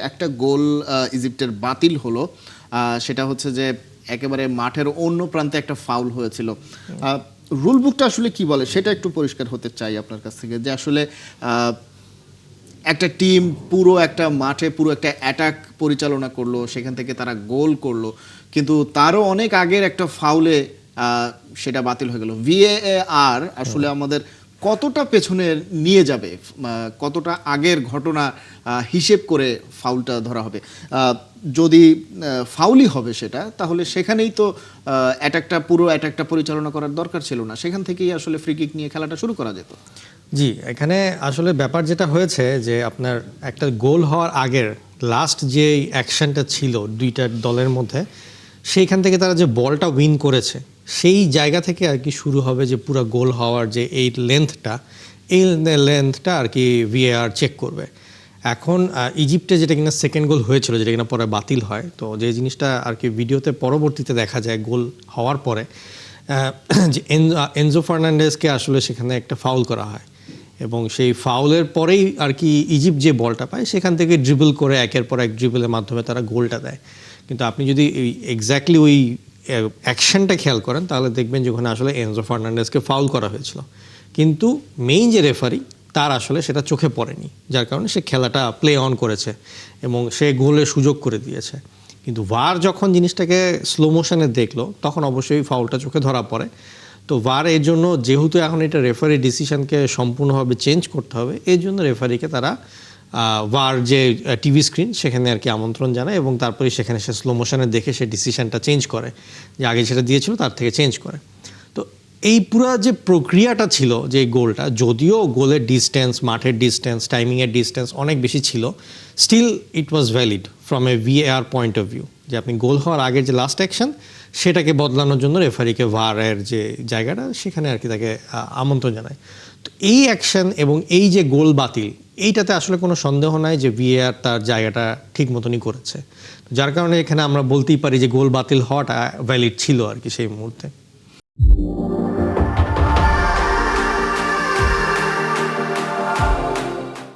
একটা গোল ইজিপ্টের বাতিল হলো, সেটা হচ্ছে যে একেবারে মাঠের অন্য প্রান্তে একটা ফাউল হয়েছিল। রুল বুকটা আসলে কি বলে সেটা একটু পরিষ্কার হতে চাই আপনার কাছ থেকে, যে আসলে একটা টিম পুরো একটা মাঠে পুরো একটা অ্যাটাক পরিচালনা করলো, সেখান থেকে তারা গোল করলো, কিন্তু তারও অনেক আগের একটা ফাউলে সেটা বাতিল হয়ে গেল। ভিএআর আসলে আমাদের কতটা পেছনে নিয়ে যাবে, কতটা আগের ঘটনা হিসেব করে ফাউলটা ধরা হবে? যদি ফাউলই হবে সেটা, তাহলে সেখানেই তো পুরো অ্যাটাকটা পরিচালনা করার দরকার ছিল না, সেখান থেকেই আসলে ফ্রি কিক নিয়ে খেলাটা শুরু করা যেত। জি, এখানে আসলে ব্যাপার যেটা হয়েছে যে আপনার একটা গোল হওয়ার আগের লাস্ট যে অ্যাকশনটা ছিল দুইটা দলের মধ্যে, সেইখান থেকে তারা যে বলটা উইন করেছে সেই জায়গা থেকে আর কি শুরু হবে যে পুরো গোল হওয়ার যে এই লেন্থটা আর কি ভিএআর চেক করবে। এখন ইজিপ্টে যেটা কিনা সেকেন্ড গোল হয়েছিল, যেটা কিনা পরে বাতিল হয়, তো যে জিনিসটা আর কি ভিডিওতে পরবর্তীতে দেখা যায় গোল হওয়ার পরে যে এনজো ফার্নান্ডেজকে আসলে সেখানে একটা ফাউল করা হয়, এবং সেই ফাউলের পরেই আর কি ইজিপ্ট যে বলটা পায় সেখান থেকে ড্রিবল করে একের পর এক ড্রিবলের মাধ্যমে তারা গোলটা দেয়। কিন্তু আপনি যদি এক্স্যাক্টলি ওই অ্যাকশনটা খেয়াল করেন তাহলে দেখবেন যে ওখানে আসলে এনজো ফার্নান্ডেজকে ফাউল করা হয়েছিল, কিন্তু মেইন যে রেফারি তার আসলে সেটা চোখে পড়েনি, যার কারণে সে খেলাটা প্লে অন করেছে এবং সে গোলের সুযোগ করে দিয়েছে। কিন্তু ভার যখন জিনিসটাকে স্লো মোশনে দেখলো তখন অবশ্যই ফাউলটা চোখে ধরা পড়ে। তো ভার এর জন্য যেহেতু এখন এটা রেফারি ডিসিশনকে সম্পূর্ণভাবে চেঞ্জ করতে হবে, এর জন্য রেফারিকে তারা ভার যে টিভি স্ক্রিন সেখানে আর কি আমন্ত্রণ জানায়, এবং তারপরে সেখানে সে স্লো মোশনে দেখে সে ডিসিশনটা চেঞ্জ করে, যে আগে যেটা দিয়েছিল তার থেকে চেঞ্জ করে। তো এই পুরো যে প্রক্রিয়াটা ছিল, যে গোলটা, যদিও গোলের ডিস্টেন্স, মাঠের ডিস্টেন্স, টাইমিংয়ের ডিস্টেন্স অনেক বেশি ছিল, still it was valid from a VAR point of view, যে আপনি গোল হওয়ার আগের যে লাস্ট অ্যাকশন সেটাকে বদলানোর জন্য রেফারিকে ভারের যে জায়গাটা সেখানে আর কি তাকে আমন্ত্রণ জানায়। তো এই অ্যাকশন এবং এই যে গোল বাতিল, এইটাতে আসলে কোনো সন্দেহ নাই যে ভিএআর তার জায়গাটা ঠিক মতনই করেছে, যার কারণে এখানে আমরা বলতেই পারি যে গোল বাতিল হওয়াটা ভ্যালিড ছিল আর কি সেই মুহূর্তে।